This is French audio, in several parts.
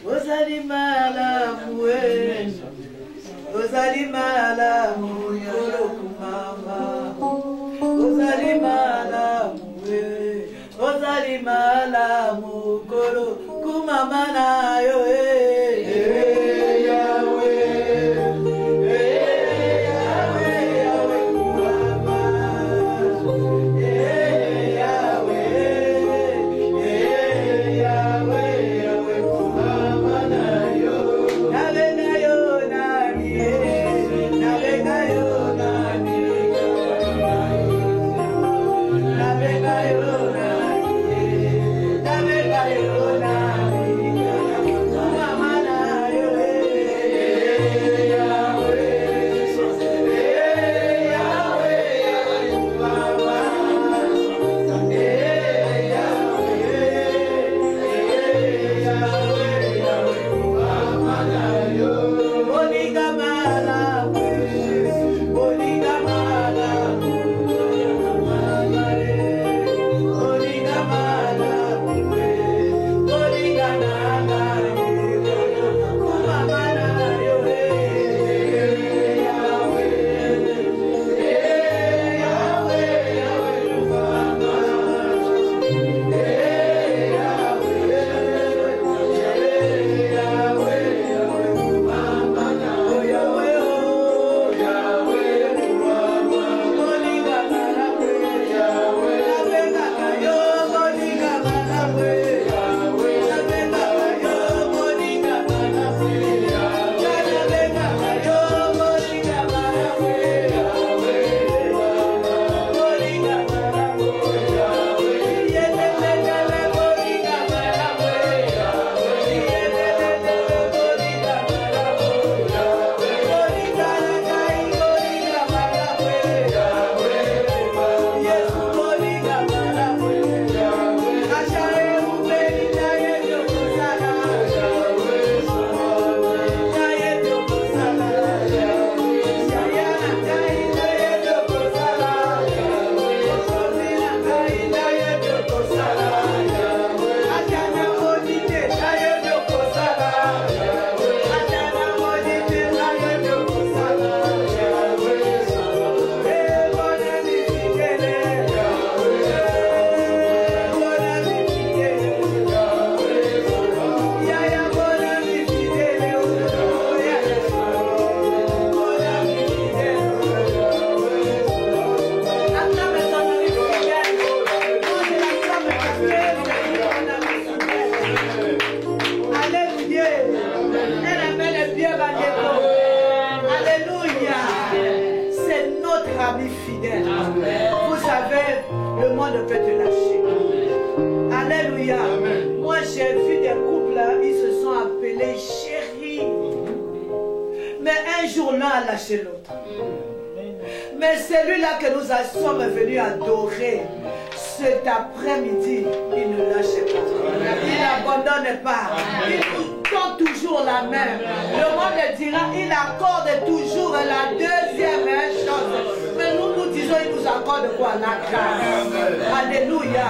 Ozali malamu, ozali malamu, mama. Ozali malamu, ozali malamu, kolo kumama na yo, Mais celui-là que nous sommes venus adorer cet après-midi, il ne lâche pas, il n'abandonne pas, il nous tend toujours la main. Le monde dira, il accorde toujours la deuxième chance. Mais nous disons, il nous accorde quoi? La grâce. Alléluia.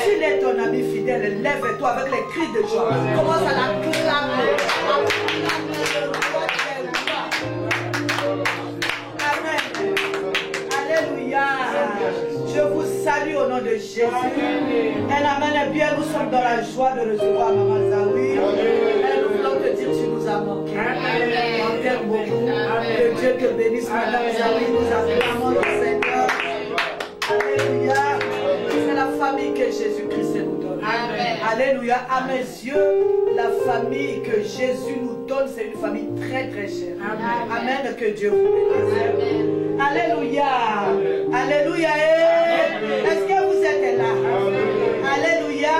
S'il est ton ami fidèle, lève-toi avec les cris de joie. Commence à l'acclamer. Je vous salue au nom de Jésus. Amen. Bien, nous sommes dans la joie de recevoir Maman Zawi. Nous voulons te dire que tu nous as manqué. On t'aime beaucoup. Que Dieu te bénisse, Madame Zawi. Nous acclamons le Seigneur. Alléluia. C'est la famille que Jésus-Christ nous donne. Alléluia. À mes yeux, la famille que Jésus nous donne, c'est une famille très très chère. Amen. Que Dieu vous bénisse. Alléluia. Alléluia. Est-ce que vous êtes là? Alléluia.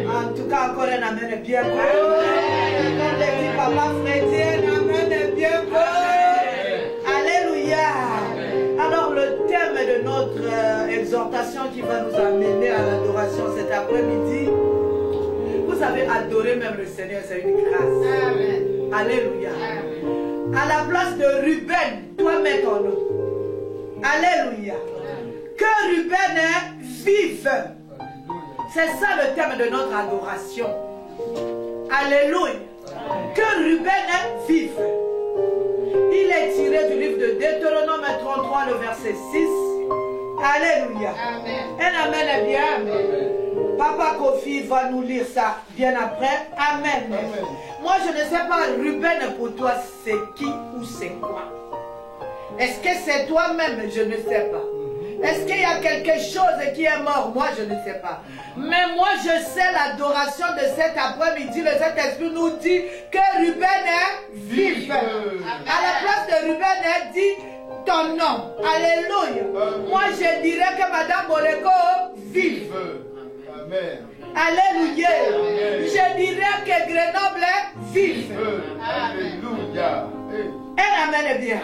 En tout cas, encore un amen bien beau. Comme le dit Papa Freddy, un amen bien beau. Alléluia. Alors, le thème de notre exhortation qui va nous amener à l'adoration cet après-midi, vous savez, adorer même le Seigneur, c'est une grâce. Amen. Alléluia. À la place de Ruben, toi mets ton nom. Alléluia. Que Ruben vive. C'est ça le thème de notre adoration. Alléluia. Que Ruben vive. Il est tiré du livre de Deutéronome 33, le verset 6. Alléluia. Amen. Un amen est bien. Amen. Papa Kofi va nous lire ça bien après. Amen. Amen. Moi, je ne sais pas, Ruben, pour toi, c'est qui ou c'est quoi? Est-ce que c'est toi-même? Je ne sais pas. Est-ce qu'il y a quelque chose qui est mort? Moi, je ne sais pas. Mais moi, je sais l'adoration de cet après-midi. Le Saint-Esprit nous dit que Ruben est vif. À la place de Ruben, dit ton nom. Alléluia. Moi, je dirais que Madame Boreko vive. Amen. Alléluia. Je dirais que Grenoble est vive. Alléluia. Un amen est bien.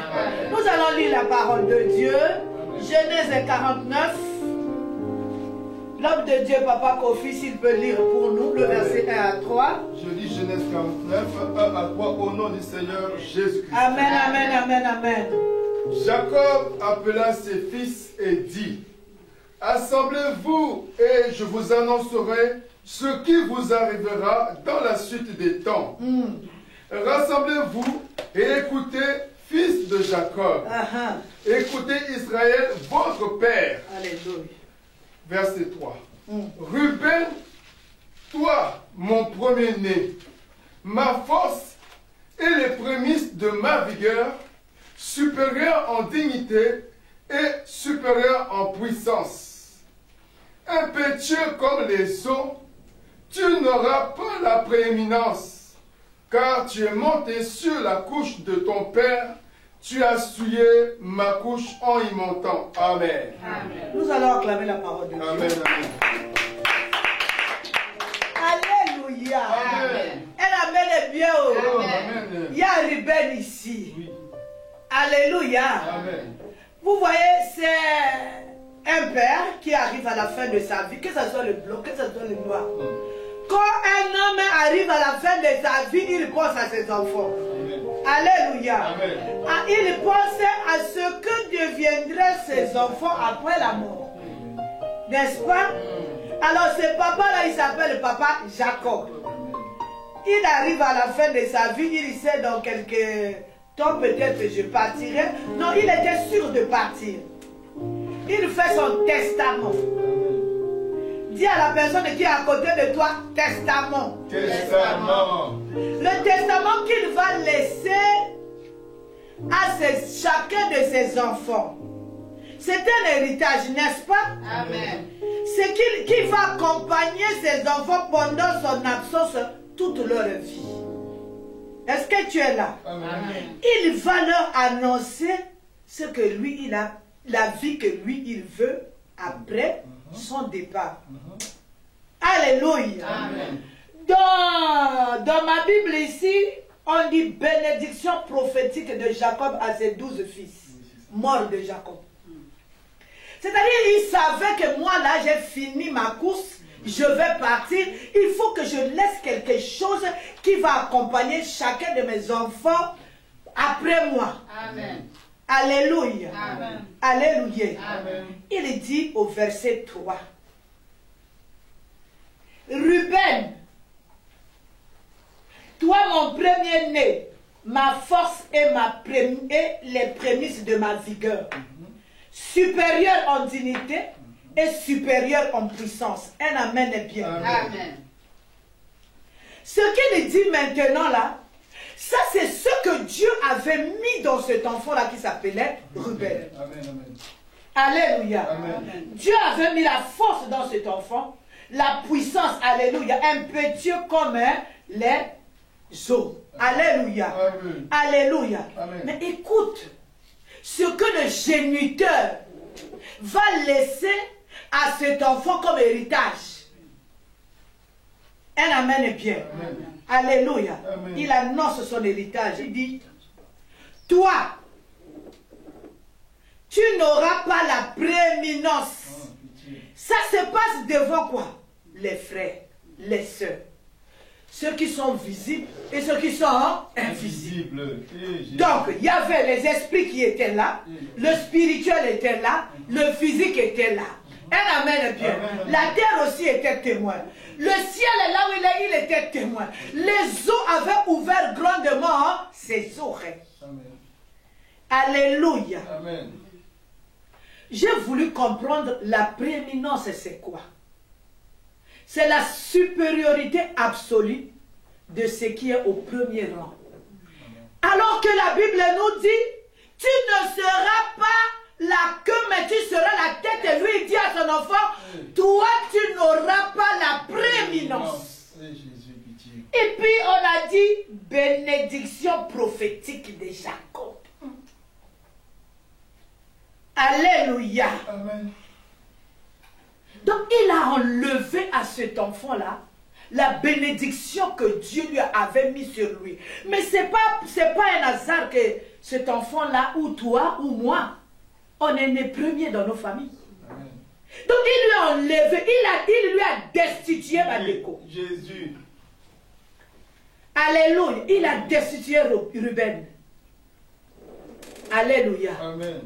Nous allons lire la parole de Dieu. Genèse 49. L'homme de Dieu, Papa Kofi, s'il peut lire pour nous le verset 1 à 3. Je lis Genèse 49, 1 à 3, au nom du Seigneur Jésus-Christ. Amen, amen, amen, amen. Jacob appela ses fils et dit: assemblez-vous et je vous annoncerai ce qui vous arrivera dans la suite des temps. Rassemblez-vous et écoutez, fils de Jacob. Écoutez Israël, votre père. Alléluia. Verset 3. Ruben, toi, mon premier-né, ma force et les prémices de ma vigueur, supérieur en dignité et supérieur en puissance. Impétueux comme les eaux, tu n'auras pas la prééminence, car tu es monté sur la couche de ton père, tu as souillé ma couche en y montant. Amen. Amen. Nous allons acclamer la parole de Dieu. Amen. Amen. Alléluia. Amen. Elle amène bien. Amen. Il y a Ruben ici. Oui. Alléluia. Amen. Vous voyez, c'est un père qui arrive à la fin de sa vie, que ce soit le blanc, que ce soit le noir. Quand un homme arrive à la fin de sa vie, il pense à ses enfants. Amen. Alléluia. Amen. Il pense à ce que deviendraient ses enfants après la mort. N'est-ce pas? Alors ce papa-là, il s'appelle papa Jacob. Il arrive à la fin de sa vie, il sait dans quelques temps peut-être je partirai. Non, il était sûr de partir. Il fait son testament. Dis à la personne qui est à côté de toi, testament. Testament. Le testament qu'il va laisser à chacun de ses enfants. C'est un héritage, n'est-ce pas? Amen. C'est qu'il va accompagner ses enfants pendant son absence toute leur vie. Est-ce que tu es là? Amen. Il va leur annoncer ce que lui, il a, la vie que lui, il veut après son départ. Alléluia. Amen. Dans ma Bible ici, on dit bénédiction prophétique de Jacob à ses 12 fils, morts de Jacob. C'est-à-dire, il savait que moi, là, j'ai fini ma course, je vais partir. Il faut que je laisse quelque chose qui va accompagner chacun de mes enfants après moi. Amen. Alléluia. Amen. Alléluia. Amen. Il dit au verset 3. Ruben, toi mon premier-né, ma force et les prémices de ma vigueur, supérieur en dignité et supérieur en puissance. Un amen est bien. Amen. Ce qu'il dit maintenant là, ça c'est ce que Dieu avait mis dans cet enfant-là qui s'appelait Ruben. Amen, amen. Alléluia. Amen. Dieu avait mis la force dans cet enfant, la puissance, alléluia, impétueux comme les eaux. Alléluia. Amen. Alléluia. Amen. Mais écoute, ce que le géniteur va laisser à cet enfant comme héritage. Un amen est bien. Amen. Alléluia. Amen. Il annonce son héritage. Il dit, toi, tu n'auras pas la prééminence. Ça se passe devant quoi? Les frères, les sœurs. Ceux qui sont visibles et ceux qui sont invisibles. Donc, il y avait les esprits qui étaient là, le spirituel était là, le physique était là. Un amen est bien. La terre aussi était témoin. Le ciel est là où il était témoin. Les eaux avaient ouvert grandement ses oreilles. Amen. Alléluia. Amen. J'ai voulu comprendre la prééminence, c'est quoi? C'est la supériorité absolue de ce qui est au premier rang. Alors que la Bible nous dit, tu ne seras pas la queue, mais tu seras la tête. Et lui dit à son enfant, toi tu n'auras pas la prééminence. Et puis on a dit, bénédiction prophétique de Jacob. Alléluia. Amen. Donc il a enlevé à cet enfant-là la bénédiction que Dieu lui avait mise sur lui. Mais ce n'est pas un hasard que cet enfant-là, ou toi, ou moi, on est né premier dans nos familles. Amen. Donc il lui a enlevé, il lui a destitué la déco. Jésus. Alléluia. Il a destitué Ruben. Alléluia. Amen.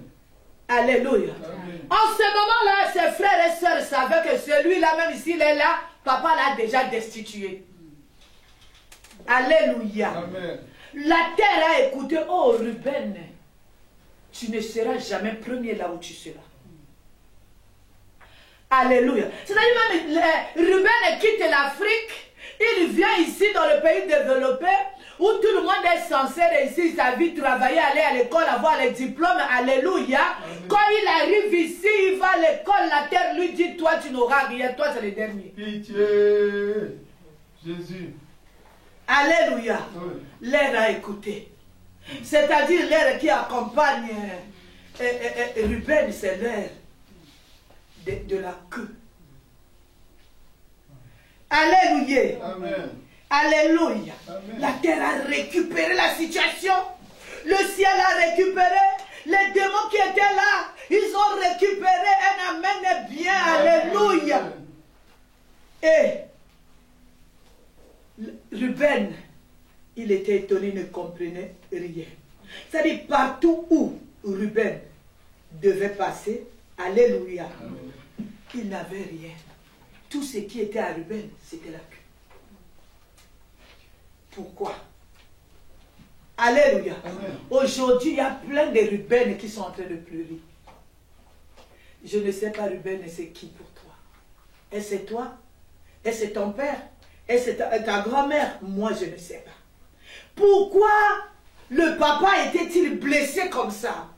Alléluia. Amen. En ce moment-là, ses frères et sœurs savaient que celui-là, même s'il est là, papa l'a déjà destitué. Alléluia. Amen. La terre a écouté, oh Ruben, tu ne seras jamais premier là où tu seras. Alléluia. C'est-à-dire même Ruben quitte l'Afrique, il vient ici dans le pays développé, où tout le monde est censé réussir sa vie, travailler, aller à l'école, avoir les diplômes. Alléluia. Amen. Quand il arrive ici, il va à l'école, la terre lui dit, toi tu n'auras rien, toi c'est le dernier. Pitié. Jésus. Alléluia. Oui. L'air a écouté. C'est-à-dire l'air qui accompagne Ruben, c'est l'air de la queue. Alléluia. Amen. Alléluia. Amen. La terre a récupéré la situation. Le ciel a récupéré. Les démons qui étaient là, ils ont récupéré un amen bien. Alléluia. Et Ruben, il était étonné, il ne comprenait rien. C'est-à-dire partout où Ruben devait passer, alléluia, il n'avait rien. Tout ce qui était à Ruben, c'était la queue. Pourquoi? Alléluia. Aujourd'hui, il y a plein de Ruben qui sont en train de pleurer. Je ne sais pas, Ruben, c'est qui pour toi? Est-ce c'est toi? Est-ce c'est ton père? Est-ce c'est ta grand-mère? Moi, je ne sais pas. Pourquoi le papa était-il blessé comme ça?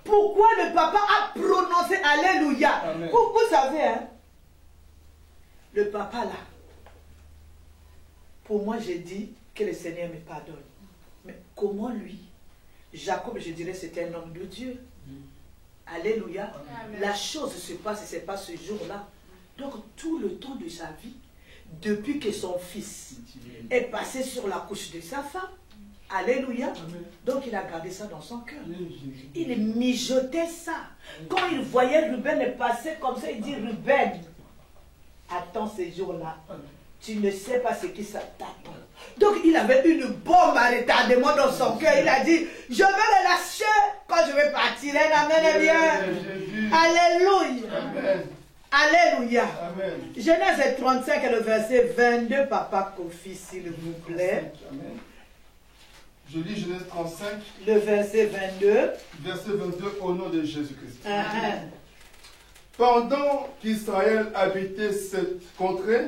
Pourquoi le papa a prononcé Alléluia? Vous savez, hein? Le papa là, pour moi, j'ai dit que le Seigneur me pardonne. Mais comment lui, Jacob, je dirais, c'était un homme de Dieu. Alléluia. Amen. La chose se passe et c'est pas ce jour-là. Donc, tout le temps de sa vie, depuis que son fils est passé sur la couche de sa femme, alléluia, donc il a gardé ça dans son cœur. Il mijotait ça. Quand il voyait Ruben passer comme ça, il dit, Ruben, attends ces jours-là, tu ne sais pas ce qui t'attend. Donc il avait une bombe à retardement dans son cœur. Il a dit, je vais le lâcher quand je vais partir. Amen, bien. Alléluia. Amen. Alléluia. Amen. Genèse 35 et le verset 22, Papa Kofi, s'il vous plaît. Amen. Je lis Genèse 35. Le verset 22. Verset 22 au nom de Jésus-Christ. Pendant qu'Israël habitait cette contrée,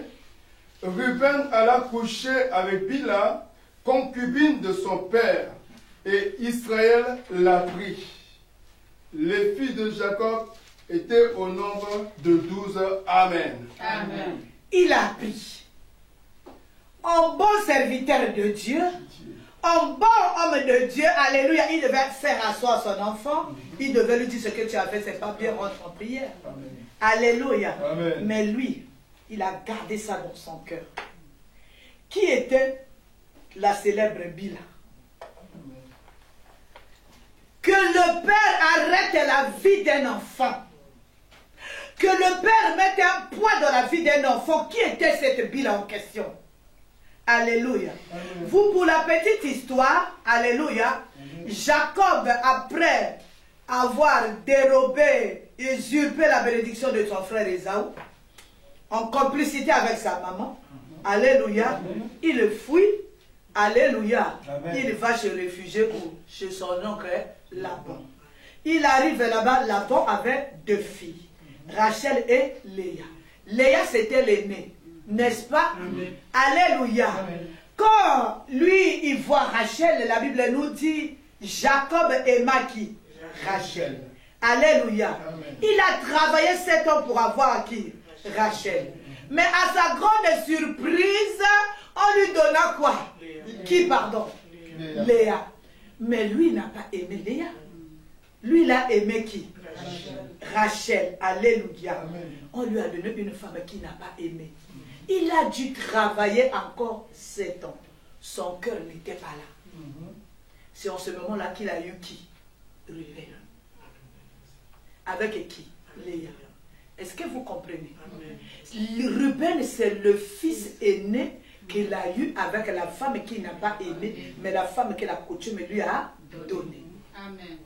Ruben alla coucher avec Bila, concubine de son père, et Israël la prit. Les filles de Jacob étaient au nombre de 12. Amen. Amen. Il a pris. En bon serviteur de Dieu, en bon homme de Dieu, alléluia, il devait faire asseoir son enfant, il devait lui dire ce que tu as fait, c'est pas bien, rentre en prière. Amen. Alléluia. Amen. Mais lui, il a gardé ça dans son cœur. Qui était la célèbre Bila? Que le père arrête la vie d'un enfant. Que le père mette un poids dans la vie d'un enfant. Qui était cette Bila en question? Alléluia. Amen. Vous, pour la petite histoire, alléluia, Jacob, après avoir dérobé, usurpé la bénédiction de son frère Ésaü, en complicité avec sa maman. Alléluia. Il fuit. Alléluia. Il va se réfugier chez son oncle Laban. Il arrive là-bas. Laban avait 2 filles, Rachel et Léa. Léa, c'était l'aînée, n'est-ce pas? Alléluia. Quand lui, il voit Rachel, la Bible nous dit, Jacob aima qui? Rachel. Alléluia. Il a travaillé 7 ans pour avoir qui? Rachel. Mais à sa grande surprise, on lui donna quoi? Qui, pardon? Léa. Mais lui n'a pas aimé Léa. Lui, il a aimé qui? Rachel. Alléluia. On lui a donné une femme qui n'a pas aimé. Il a dû travailler encore 7 ans. Son cœur n'était pas là. C'est en ce moment-là qu'il a eu qui? Ruben. Avec qui? Léa. Est-ce que vous comprenez? Ruben, c'est le fils aîné qu'il a eu avec la femme qui n'a pas aimé, mais la femme que la coutume lui a donnée. Amen.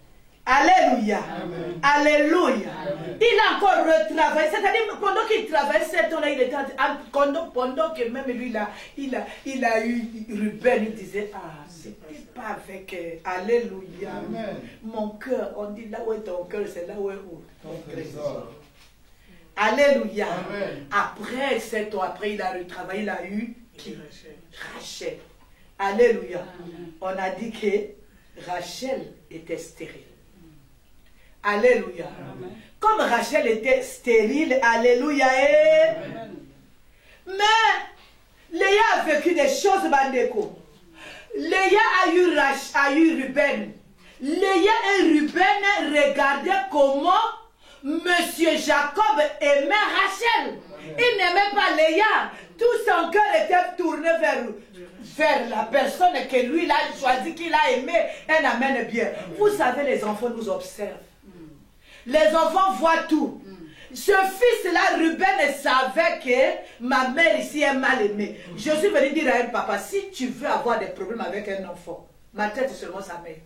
Alléluia. Amen. Alléluia. Amen. Il a encore retravaillé. C'est-à-dire, pendant qu'il travaillait 7 ans, il était pendant que même lui, il a eu Ruben, il disait, ah, c'était pas avec... Alléluia. Amen. Mon cœur, on dit, là où est ton cœur, c'est là où est ton trésor. Alléluia. Amen. Après 7 ans, après, il a retravaillé, il a eu qui? Rachel. Alléluia. Amen. On a dit que Rachel était stérile. Alléluia. Amen. Comme Rachel était stérile, alléluia. Amen. Mais Léa a vécu des choses, Bandeko. Léa a eu Ruben. Léa et Ruben regardaient comment Monsieur Jacob aimait Rachel. Il n'aimait pas Léa. Tout son cœur était tourné vers la personne que lui il a choisi, qu'il a aimé. Elle amène bien. Vous savez, les enfants nous observent. Les enfants voient tout. Ce fils-là, Ruben, savait que ma mère ici est mal aimée. Je suis venu dire à un papa, si tu veux avoir des problèmes avec un enfant, ma tête est seulement sa mère.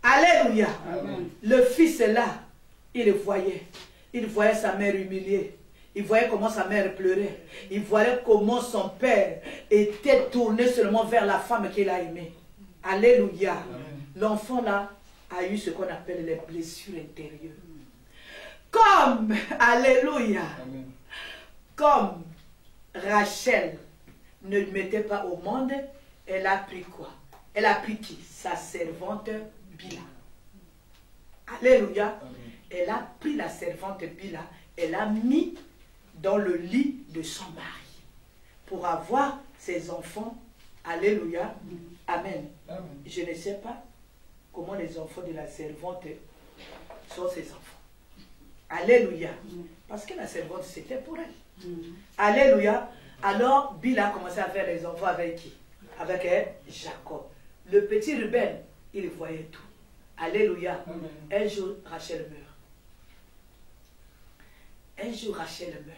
Alléluia. Amen. Le fils-là, il voyait sa mère humiliée. Il voyait comment sa mère pleurait. Il voyait comment son père était tourné seulement vers la femme qu'il a aimée. Alléluia. L'enfant là a eu ce qu'on appelle les blessures intérieures. Comme, alléluia, amen. Comme Rachel ne le mettait pas au monde, elle a pris quoi? Elle a pris qui? Sa servante Bila. Alléluia. Amen. Elle a pris la servante Bila, elle a mis dans le lit de son mari pour avoir ses enfants. Alléluia. Amen. Amen. Je ne sais pas comment les enfants de la servante sont ses enfants. Alléluia. Parce que la servante, c'était pour elle. Alléluia. Alors, Bila a commencé à faire les enfants avec qui? Avec Jacob. Le petit Ruben, il voyait tout. Alléluia. Amen. Un jour, Rachel meurt. Un jour, Rachel meurt.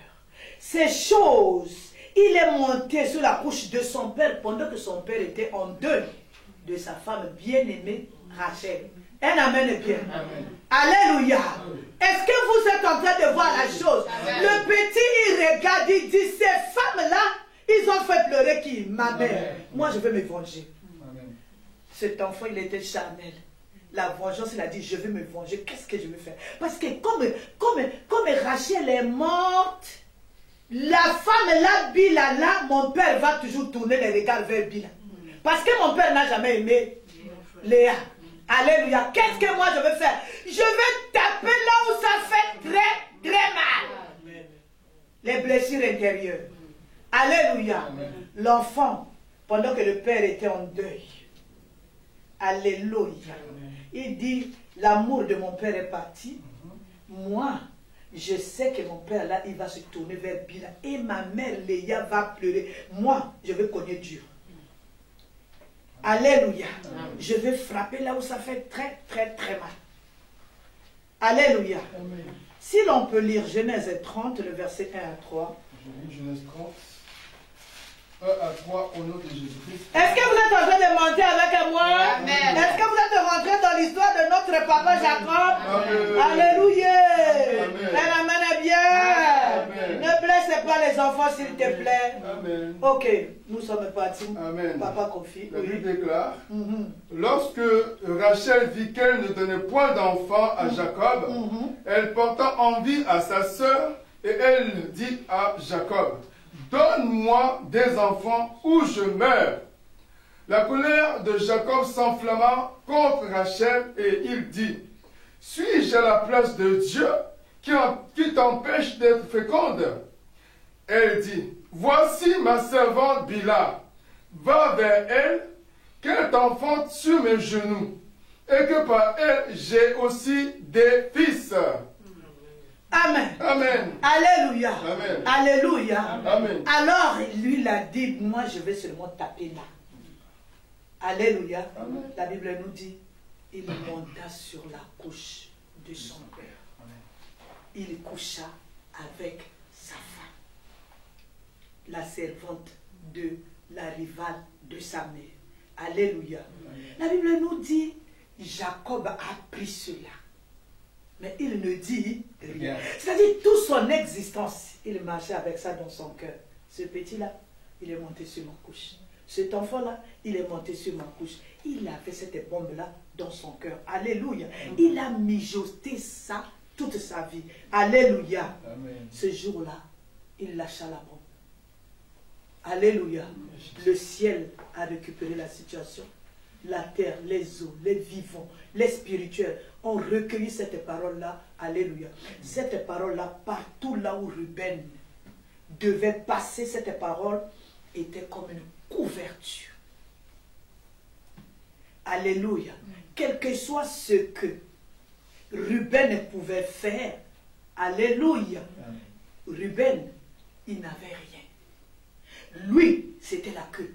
Ces choses, il est monté sur la couche de son père pendant que son père était en deuil de sa femme bien-aimée, Rachel. Un amen bien. Amen. Alléluia. Est-ce que vous êtes en train de voir la chose? Amen. Le petit, il regarde, il dit, ces femmes-là, ils ont fait pleurer qui? Ma mère. Amen. Moi, je vais me venger. Amen. Cet enfant, il était charnel. La vengeance, il a dit, je vais me venger. Qu'est-ce que je vais faire? Parce que comme Rachel est morte, la femme là, Bila, là, mon père va toujours tourner les regards vers Bila. Parce que mon père n'a jamais aimé Léa. Alléluia. Qu'est-ce que moi je vais faire? Je vais taper là où ça fait très, très mal. Les blessures intérieures. Alléluia. L'enfant, pendant que le père était en deuil. Alléluia. Il dit, l'amour de mon père est parti. Moi, je sais que mon père là, il va se tourner vers Bila. Et ma mère Léa va pleurer. Moi, je vais connaître Dieu. Alléluia. Amen. Je vais frapper là où ça fait très, très, très mal. Alléluia. Amen. Si l'on peut lire Genèse 30, le verset 1 à 3. Je lis Genèse 30, 1 à 3, au nom de Jésus-Christ. Est-ce que vous êtes en train de monter avec moi? Amen. Est-ce que vous êtes rentré dans l'histoire de notre papa Jacob? Amen. Alléluia. Amen. Amen. Bien. les enfants, s'il te plaît. Amen. Ok, nous sommes partis. Amen. Papa confie. La Oui. Bible déclare, lorsque Rachel vit qu'elle ne donnait point d'enfant à Jacob, elle porta envie à sa sœur et elle dit à Jacob, donne-moi des enfants ou je meurs. La colère de Jacob s'enflamma contre Rachel et il dit, suis-je à la place de Dieu qui t'empêche d'être féconde? Elle dit, voici ma servante Bila, va vers elle, qu'elle t'enfante sur mes genoux, et que par elle j'ai aussi des fils. Amen. Amen. Alléluia. Amen. Alléluia. Amen. Alors, lui l'a dit, moi je vais seulement taper là. Alléluia. Amen. La Bible nous dit, il monta sur la couche de son père. Il coucha avec sa femme, la servante de la rivale de sa mère. Alléluia. La Bible nous dit, Jacob a pris cela. Mais il ne dit rien. C'est-à-dire, toute son existence, il marchait avec ça dans son cœur. Ce petit-là, il est monté sur ma couche. Cet enfant-là, il est monté sur ma couche. Il avait cette bombe-là dans son cœur. Alléluia. Il a mijoté ça toute sa vie. Alléluia. Amen. Ce jour-là, il lâcha la bombe. Alléluia. Le ciel a récupéré la situation. La terre, les eaux, les vivants, les spirituels ont recueilli cette parole-là. Alléluia. Cette parole-là, partout là où Ruben devait passer, cette parole était comme une couverture. Alléluia. Quel que soit ce que Ruben pouvait faire, alléluia. Ruben, il n'avait rien. Lui, c'était la queue.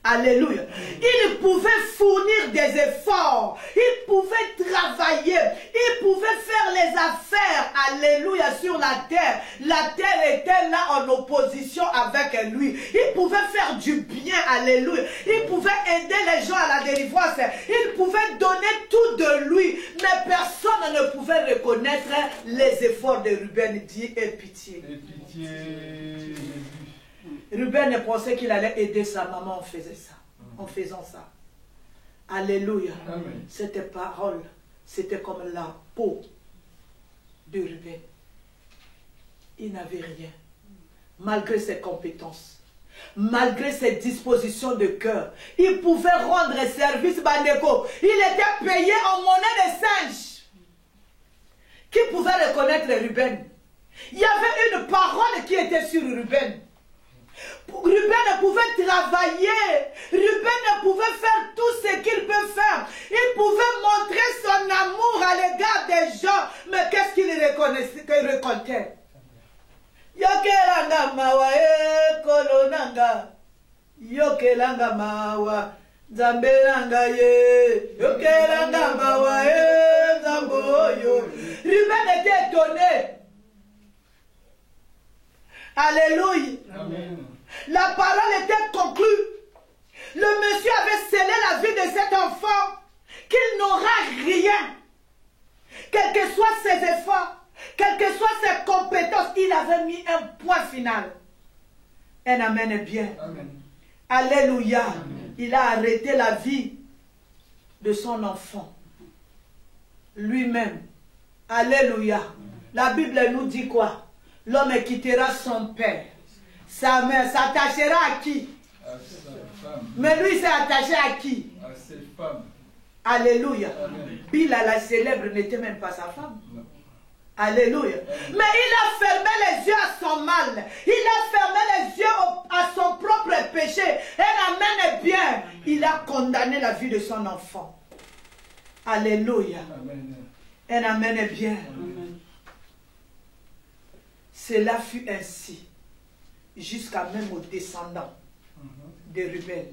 Alléluia. Il pouvait fournir des efforts. Il pouvait travailler. Il pouvait faire les affaires. Alléluia. Sur la terre. La terre était là en opposition avec lui. Il pouvait faire du bien. Alléluia. Il pouvait aider les gens à la délivrance. Il pouvait donner tout de lui. Mais personne ne pouvait reconnaître les efforts de Ruben. Dit, aie pitié. Aie pitié. Ruben pensait qu'il allait aider sa maman en faisant ça. Alléluia. Amen. Cette parole, c'était comme la peau de Ruben. Il n'avait rien. Malgré ses compétences, malgré ses dispositions de cœur, il pouvait rendre service Bandeko. Il était payé en monnaie de singe. Qui pouvait reconnaître Ruben? Il y avait une parole qui était sur Ruben. Ruben pouvait travailler. Ruben pouvait faire tout ce qu'il peut faire. Il pouvait montrer son amour à l'égard des gens. Mais qu'est-ce qu'il reconnaissait, qu'il racontait? Yokelanga mawa e kolonanga. Yokelanga mawa zambelanga ye. Yokelanga mawa e zamboyo. Ruben était étonné. Alléluia. Amen. La parole était conclue. Le monsieur avait scellé la vie de cet enfant qu'il n'aura rien. Quels que soient ses efforts, quelles que soient ses compétences, il avait mis un point final. Un amen est bien. Amen. Alléluia. Amen. Il a arrêté la vie de son enfant. Lui-même. Alléluia. La Bible nous dit quoi? L'homme quittera son père. Sa mère s'attachera à qui? À sa femme. Mais lui s'est attaché à qui? À ses femmes. Alléluia. Amen. Bila la célèbre n'était même pas sa femme. Non. Alléluia. Mais il a fermé les yeux à son mal. Il a fermé les yeux à son propre péché. Un amen est bien. Il a condamné la vie de son enfant. Alléluia. Amen. Un amen est bien. Amen. Cela fut ainsi jusqu'à même aux descendants de Ruben.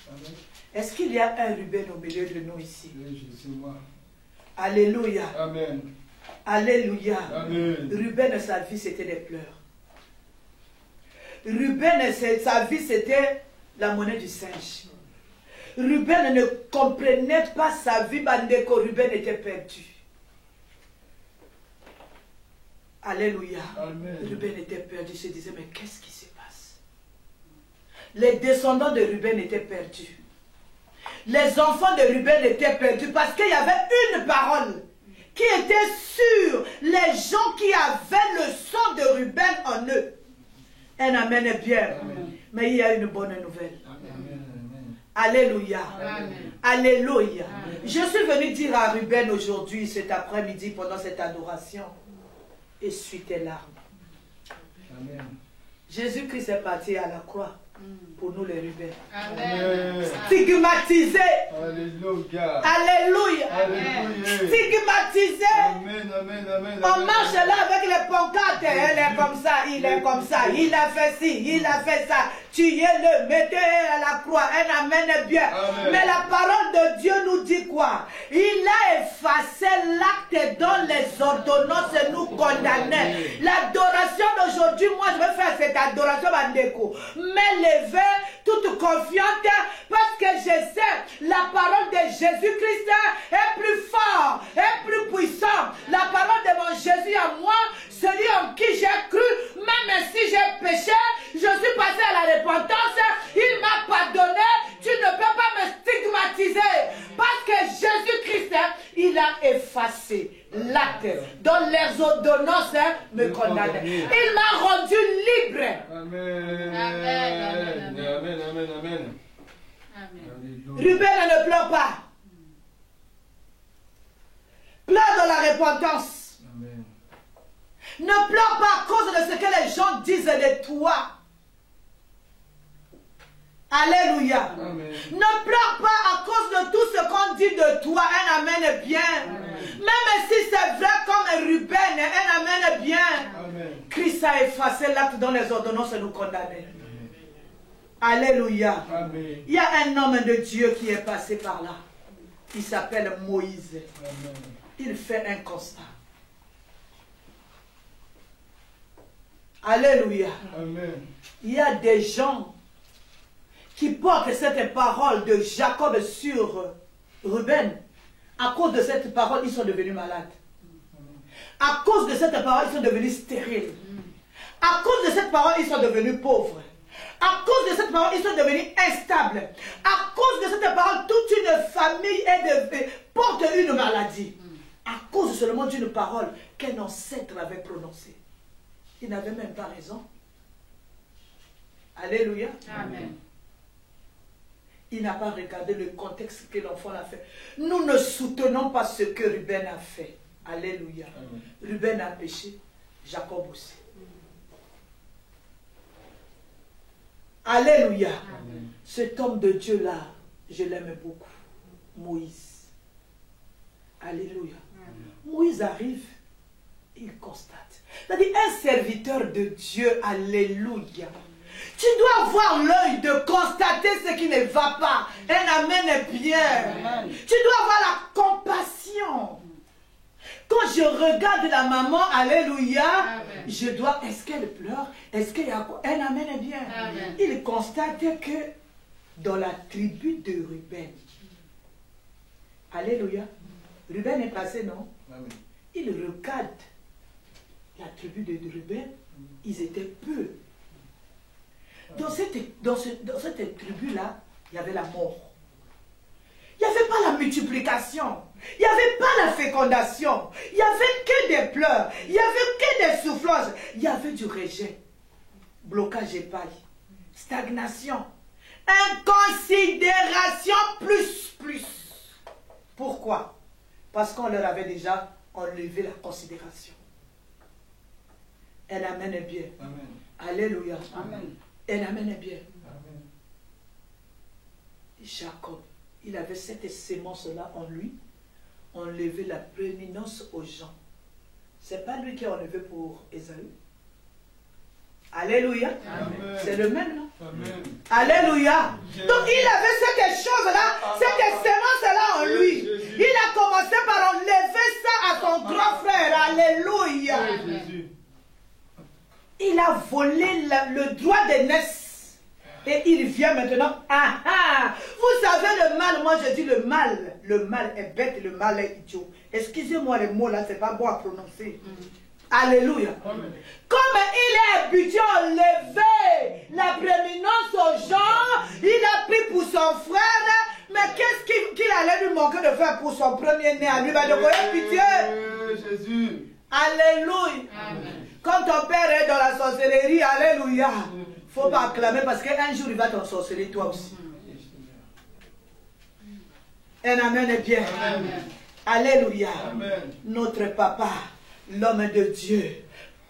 Amen. Est-ce qu'il y a un Ruben au milieu de nous ici? Oui, je suis moi. Alléluia. Amen. Alléluia. Amen. Ruben, sa vie, c'était des pleurs. Ruben, sa vie, c'était la monnaie du singe. Ruben ne comprenait pas sa vie, Bandeko. Ruben était perdu. Alléluia. Amen. Ruben était perdu. Il se disait, mais qu'est-ce qui se passe? Les descendants de Ruben étaient perdus. Les enfants de Ruben étaient perdus parce qu'il y avait une parole qui était sur les gens qui avaient le sang de Ruben en eux. Un amen est bien. Amen. Mais il y a une bonne nouvelle. Amen. Alléluia. Amen. Alléluia. Amen. Je suis venu dire à Ruben aujourd'hui, cet après-midi, pendant cette adoration, essuie tes larmes. Amen. Jésus-Christ est parti à la croix pour nous les Ruben. Amen. Stigmatisé. Alléluia. Alléluia. Alléluia. Stigmatisé. Amen, amen, amen. On marche là avec les pancartes. Elle est comme ça, il est comme ça. Il a fait ci, il a fait ça. Tuez-le, mettez à la croix. Un amen est bien. Amen. Mais la parole de Dieu nous dit quoi? Il a effacé l'acte dont les ordonnances nous condamnaient. L'adoration d'aujourd'hui, moi je vais faire cette adoration Bandeko. Mais toute confiante parce que je sais la parole de Jésus-Christ est plus fort, est plus puissant. La parole de mon Jésus à moi, celui en qui j'ai cru, même si j'ai péché, je suis passé à la repentance, il m'a pardonné. Tu ne peux pas me stigmatiser parce que Jésus-Christ, il a effacé l'acte dont les ordonnances me condamnaient. Il m'a rendu libre. Amen. Amen. Amen. Amen. Amen. Amen. Ruben ne pleure pas. Pleure dans la repentance. Amen. Ne pleure pas à cause de ce que les gens disent de toi. Alléluia. Amen. Ne pleure pas à cause de tout ce qu'on dit de toi. Un amen est bien. Amen. Même si c'est vrai comme Ruben, un amen est bien. Amen. Christ a effacé l'acte dont les ordonnances nous condamnaient. Alléluia. Amen. Il y a un homme de Dieu qui est passé par là. Il s'appelle Moïse. Amen. Il fait un constat. Alléluia. Amen. Il y a des gens qui portent cette parole de Jacob sur Ruben. À cause de cette parole, ils sont devenus malades. À cause de cette parole, ils sont devenus stériles. À cause de cette parole, ils sont devenus pauvres. À cause de cette parole, ils sont devenus instables. À cause de cette parole, toute une famille porte une maladie. À cause seulement d'une parole qu'un ancêtre avait prononcée. Il n'avait même pas raison. Alléluia. Amen. Il n'a pas regardé le contexte que l'enfant a fait. Nous ne soutenons pas ce que Ruben a fait. Alléluia. Amen. Ruben a péché, Jacob aussi. Alléluia. Amen. Cet homme de Dieu-là, je l'aime beaucoup. Moïse. Alléluia. Amen. Moïse arrive, il constate. C'est-à-dire un serviteur de Dieu, alléluia. Tu dois avoir l'œil de constater ce qui ne va pas. Un amen est bien. Amen. Tu dois avoir la compassion. Quand je regarde la maman, alléluia, amen, je dois, est-ce qu'elle pleure? Est-ce qu'il y a quoi? Un amen est bien. Amen. Il constate que dans la tribu de Ruben, alléluia, Ruben est passé, non? Amen. Il regarde la tribu de Ruben, ils étaient peu. Dans cette tribu-là, il y avait la mort. Il n'y avait pas la multiplication. Il n'y avait pas la fécondation. Il n'y avait que des pleurs. Il n'y avait que des souffrances. Il y avait du rejet. Blocage et paille. Stagnation. Inconsidération plus. Pourquoi? Parce qu'on leur avait déjà enlevé la considération. Un amen est bien. Amen. Alléluia. Amen. Un amen est bien. Amen. Jacob, il avait cette sémence-là en lui, enlevé la prééminence aux gens. Ce n'est pas lui qui a enlevé pour Ésaü. Alléluia. C'est le même, non? Amen. Alléluia. Donc il avait cette chose-là, cette sémence-là en lui. Il a commencé par enlever ça à son grand frère. Alléluia. Il a volé le droit d'aînesse. Et il vient maintenant. Vous savez le mal, moi je dis le mal. Le mal est bête, le mal est idiot. Excusez-moi les mots là, c'est pas bon à prononcer. Alléluia. Comme il est habitué à lever la prééminence aux gens, il a pris pour son frère, mais qu'est-ce qu'il allait lui manquer de faire pour son premier-né à lui? Pitié. Jésus. Alléluia. Quand ton père est dans la sorcellerie, alléluia, il ne faut pas acclamer parce qu'un jour il va t'ensorceler toi aussi. Un amen est bien. Amen. Alléluia. Amen. Notre papa, l'homme de Dieu,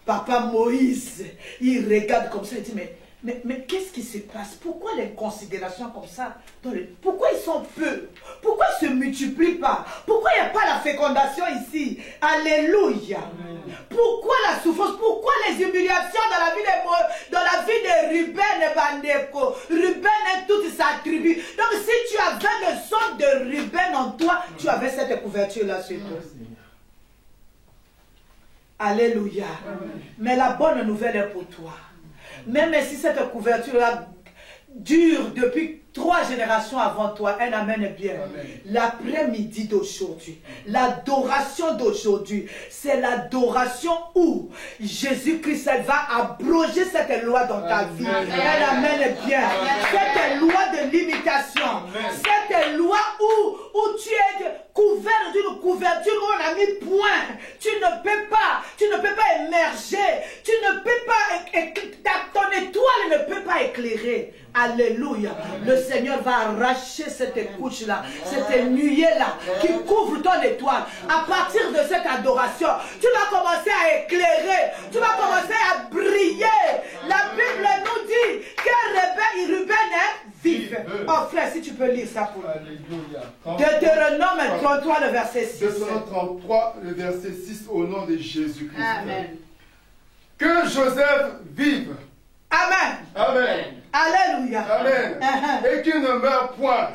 papa Moïse, il regarde comme ça et dit, mais qu'est-ce qui se passe? Pourquoi les considérations comme ça? Pourquoi ils sont peu? Pourquoi ils ne se multiplient pas? Pourquoi il n'y a pas la fécondation ici? Alléluia. Pourquoi la souffrance? Pourquoi les humiliations dans la vie de Ruben et Bandeko? Ruben et toute sa tribu. Donc si tu avais le sang de Ruben en toi, tu avais cette couverture-là sur toi. Alléluia. Mais la bonne nouvelle est pour toi. Même si cette couverture-là dure depuis 3 générations avant toi, un amen est bien. L'après-midi d'aujourd'hui, l'adoration d'aujourd'hui, c'est l'adoration où Jésus-Christ va abroger cette loi dans ta vie. Un amen est bien. Cette loi de limitation, cette loi où tu es couvert d'une couverture où on a mis point. Tu ne peux pas émerger, tu ne peux pas, ton étoile ne peut pas éclairer. Alléluia. Le Seigneur va arracher cette couche-là, cette nuée-là qui couvre ton étoile. À partir de cette adoration, tu vas commencer à éclairer, tu vas commencer à briller. La Bible nous dit que Ruben est vif. Oh frère, si tu peux lire ça pour nous. Deutéronome 33, le verset 6. Deutéronome 33, le verset 6, au nom de Jésus-Christ. Amen. Que Joseph vive. Amen. Amen. Alléluia. Amen. Et qu'il ne meure point.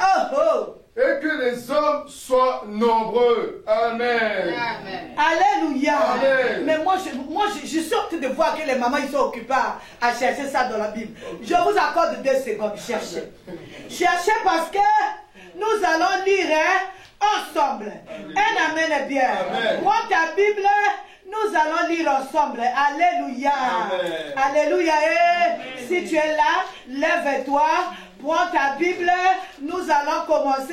Et que les hommes soient nombreux. Amen. Amen. Alléluia. Amen. Mais moi, je suis sorti de voir que les mamans ils sont occupées à chercher ça dans la Bible. Je vous accorde 2 secondes. Cherchez. Cherchez parce que nous allons lire ensemble. Un amen est bien. Prends ta Bible. Nous allons lire ensemble. Alléluia. Amen. Alléluia. Et si tu es là, lève-toi, prends ta Bible. Nous allons commencer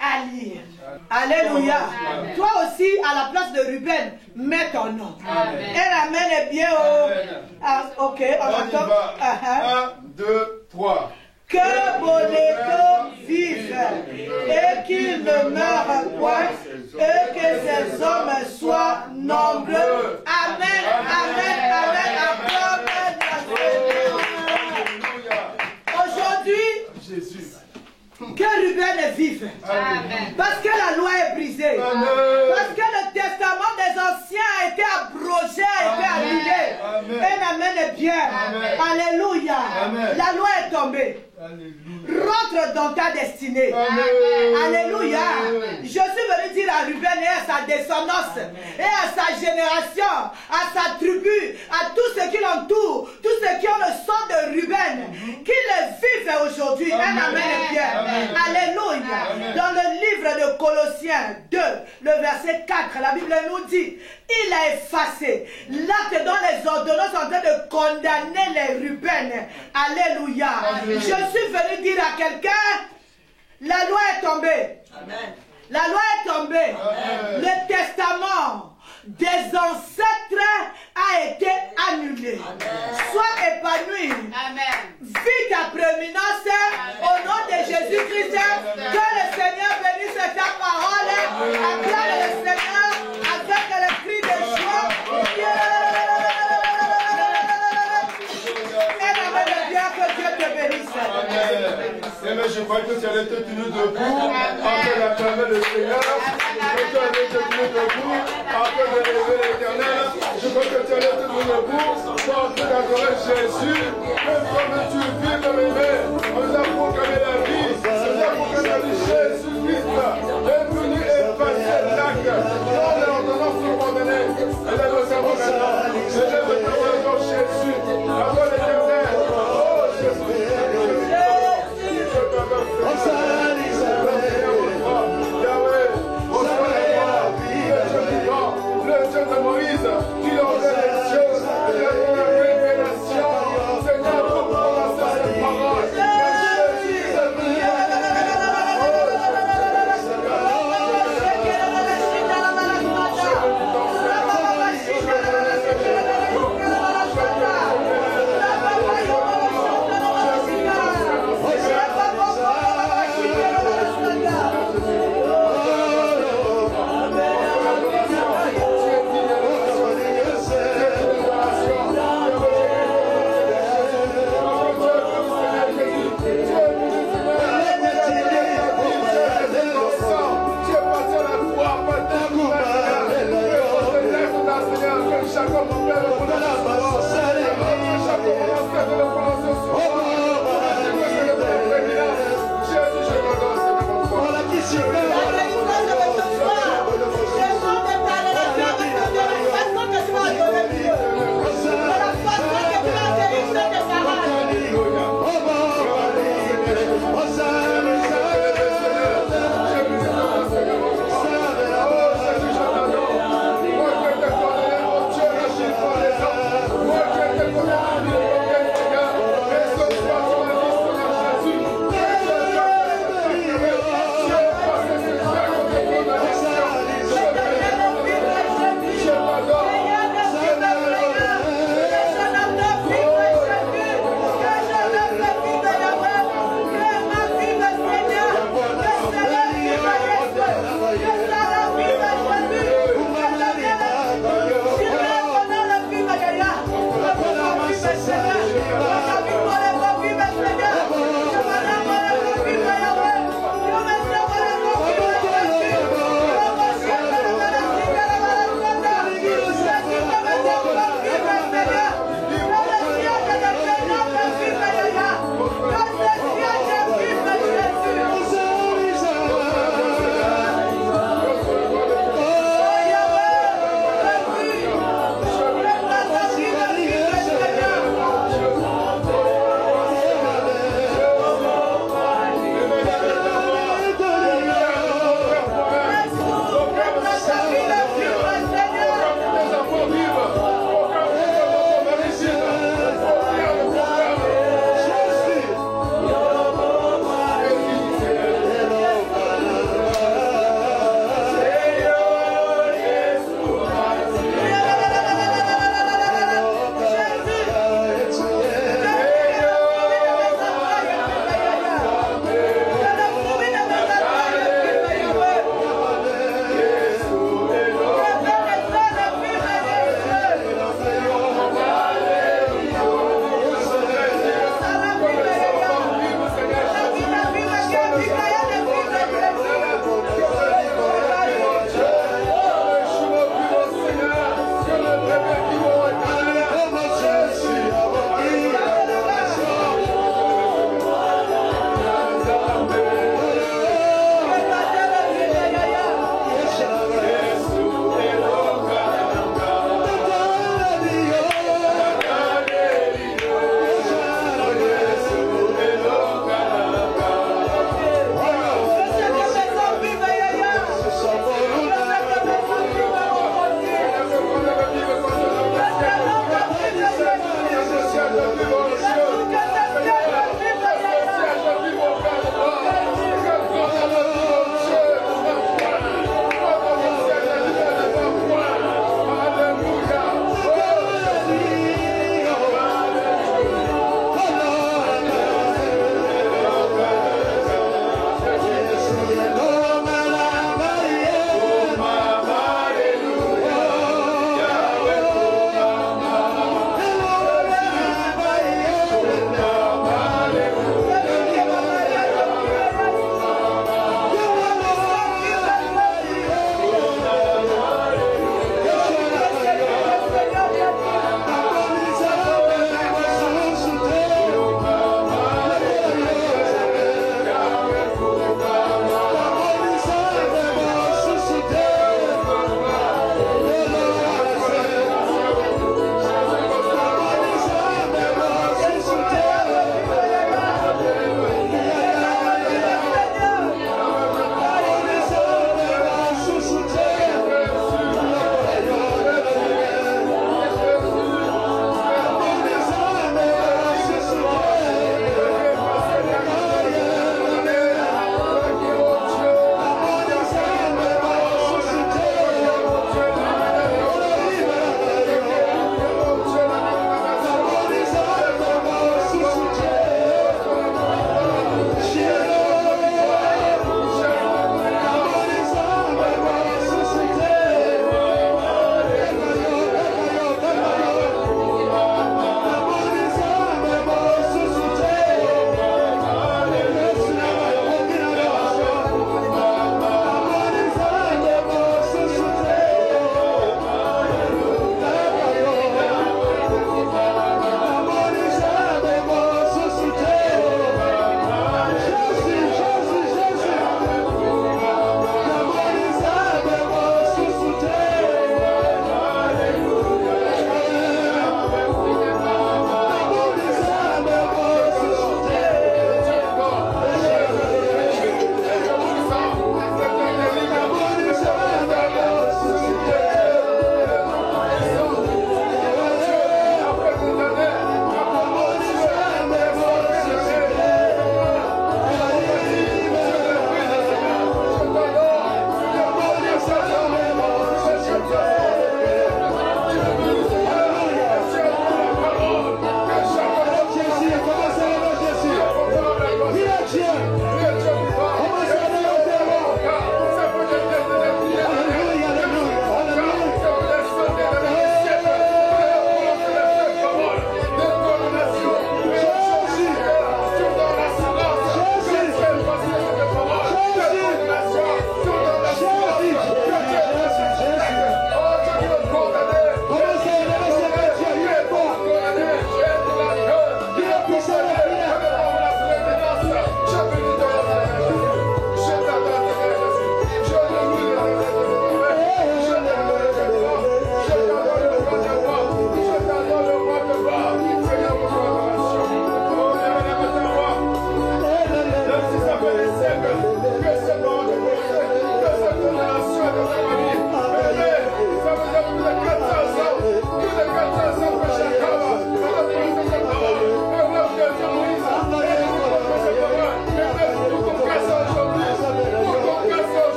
à lire. Alléluia. Amen. Toi aussi, à la place de Ruben, mets ton nom. Amen. Et amen est bien. Ok, on attend. 1, 2, 3. Que Boléto vive et qu'il ne meure point et que ces hommes soient nombreux. Amen, amen, amen, amen. Aujourd'hui, Jésus. Que Ruben vive. Amen. Parce que la loi est brisée. Amen. Parce que le testament des anciens a été abrogé, a été annulé. Un amen est bien. Amen. Alléluia. Amen. La loi est tombée. Alléluia. Rentre dans ta destinée. Amen. Alléluia. Amen. Je suis venu dire à Ruben et à sa descendance et à sa génération, à sa tribu, à tous ceux qui l'entourent, tous ceux qui ont le sang de Ruben, qu'ils vivent aujourd'hui. Un amen est bien. Amen. Alléluia. Amen. Dans le livre de Colossiens 2, le verset 4, la Bible nous dit, il a effacé l'acte dont les ordonnances sont en train de condamner les Ruben. Alléluia. Amen. Je suis venu dire à quelqu'un, la loi est tombée. Amen. La loi est tombée. Amen. Le testament des ancêtres a été annulé. Amen. Sois épanoui. Amen. Vis ta prééminence au nom de Jésus-Christ. Que le Seigneur bénisse ta parole. Acclame le Seigneur avec le cri de joie. Que Dieu te bénisse. Amen. Je crois que tu allais te tenir debout afin d'acclamer le Seigneur. Que tu allais te tenir debout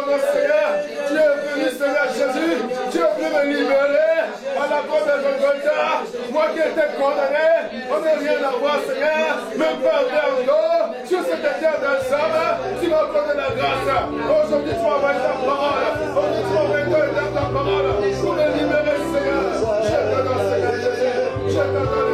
ton Seigneur. Tu es venu, Seigneur Jésus. Tu es venu me libérer à la croix de Golgotha. Moi qui étais condamné, on n'a rien à voir, Seigneur. Même pas un verre d'eau. Sur cette terre d'un somme, tu m'as accordé la grâce. Aujourd'hui, tu m'as envoyé ta parole. Aujourd'hui, tu m'as envoyé ta parole pour me libérer, Seigneur. Je t'adore, Seigneur Jésus. Je t'adore,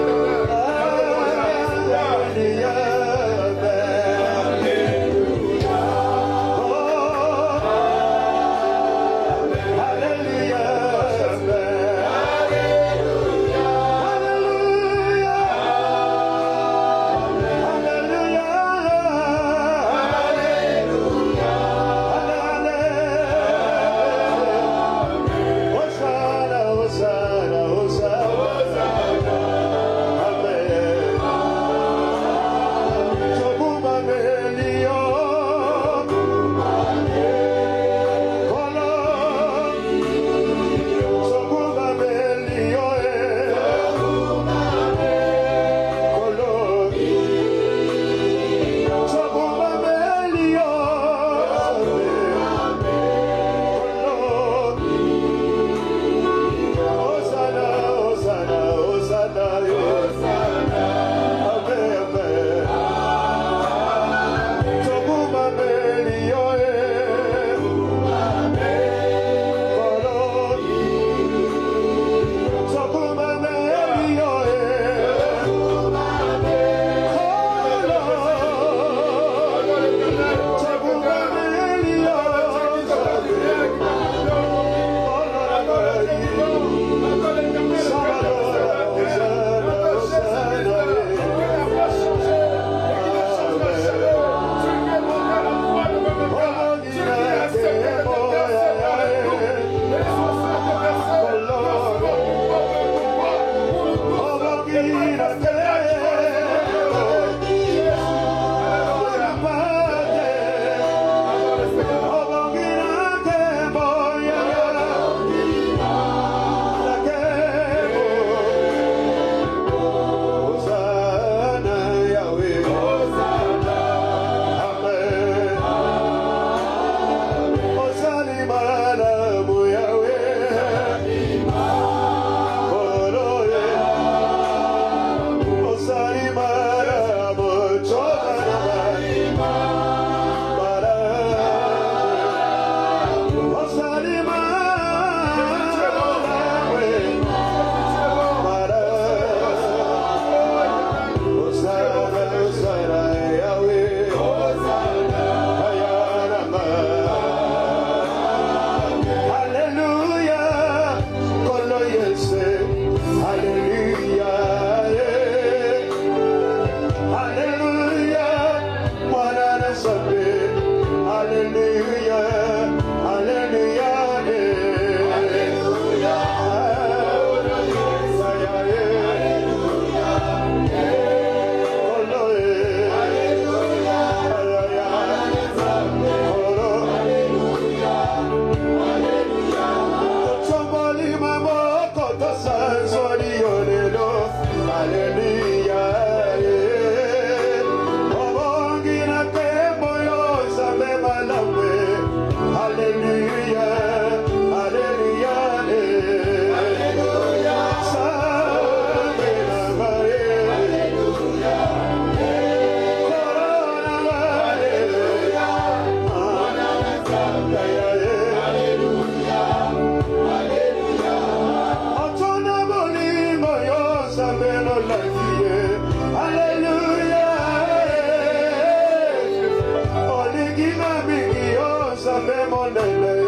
l'Éternel.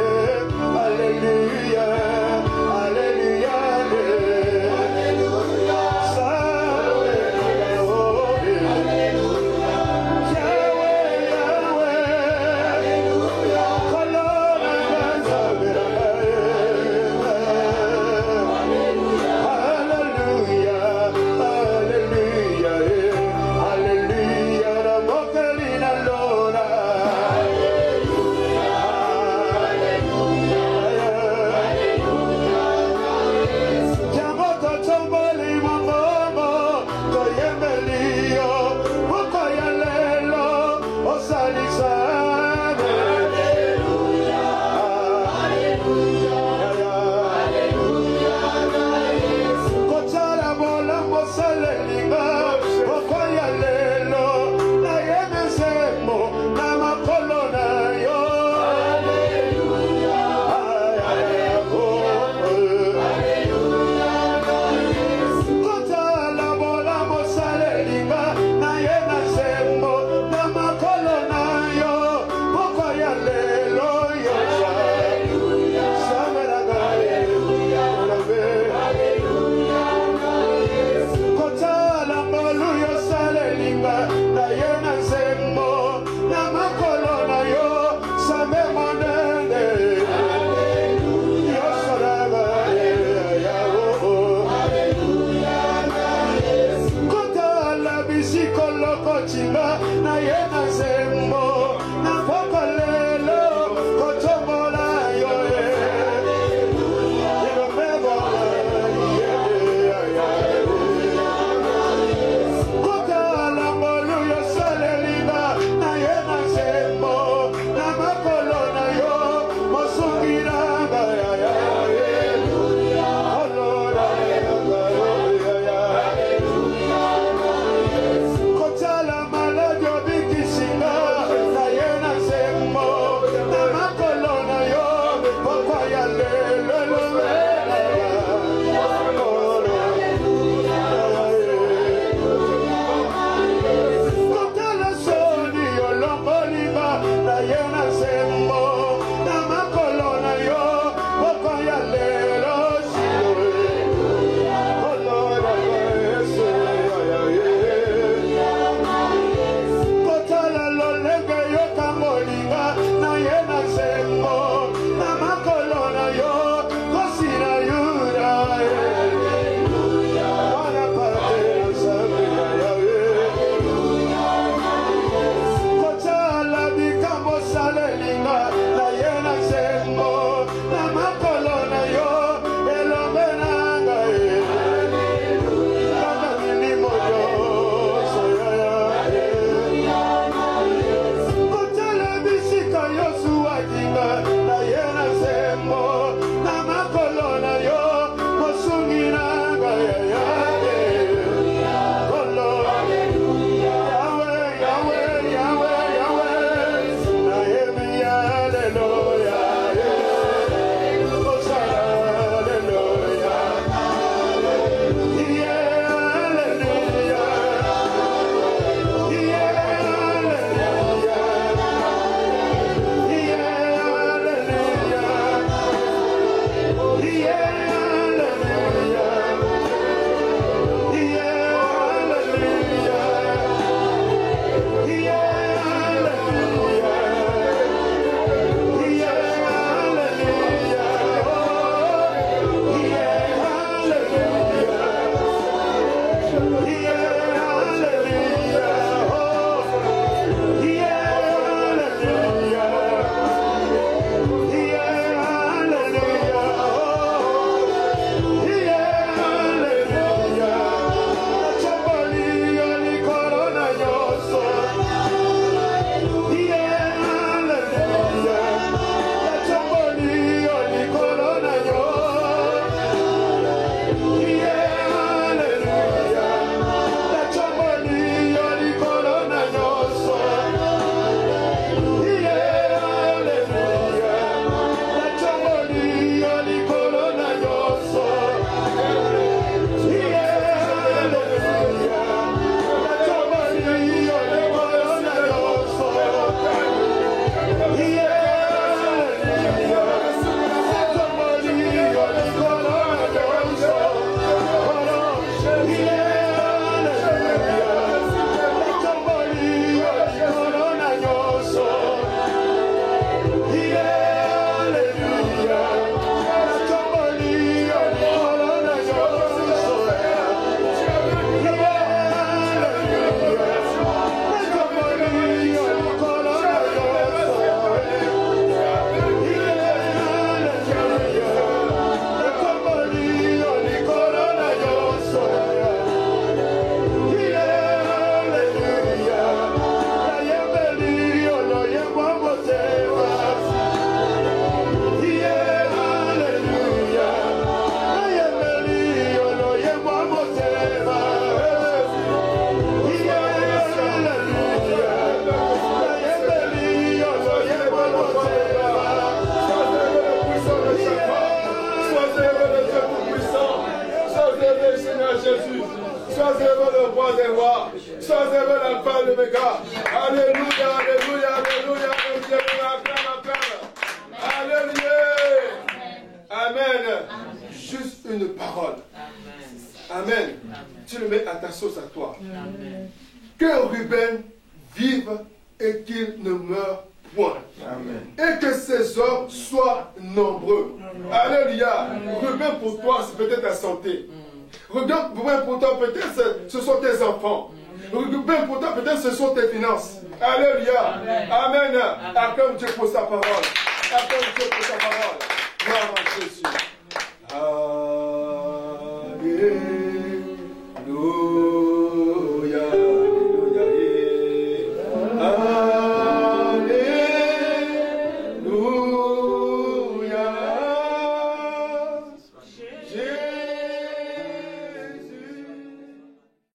Sois heureux le roi des rois. Sois heureux l'alpha et l'oméga. Alléluia, alléluia, alléluia, alléluia. Acclame, acclame. Alléluia. Amen. Juste une parole. Amen. Tu le mets à ta sauce à toi. Que Ruben vive et qu'il ne meure point. Amen. Et que ces hommes soient nombreux. Alléluia. Ruben pour toi, c'est peut-être ta santé. Ruben pour toi, peut-être ce sont tes enfants. Ruben pour toi, peut-être ce sont tes finances. Alléluia. Amen. Acclame Dieu pour sa parole. Acclame Dieu pour sa parole. Gloire à Jésus.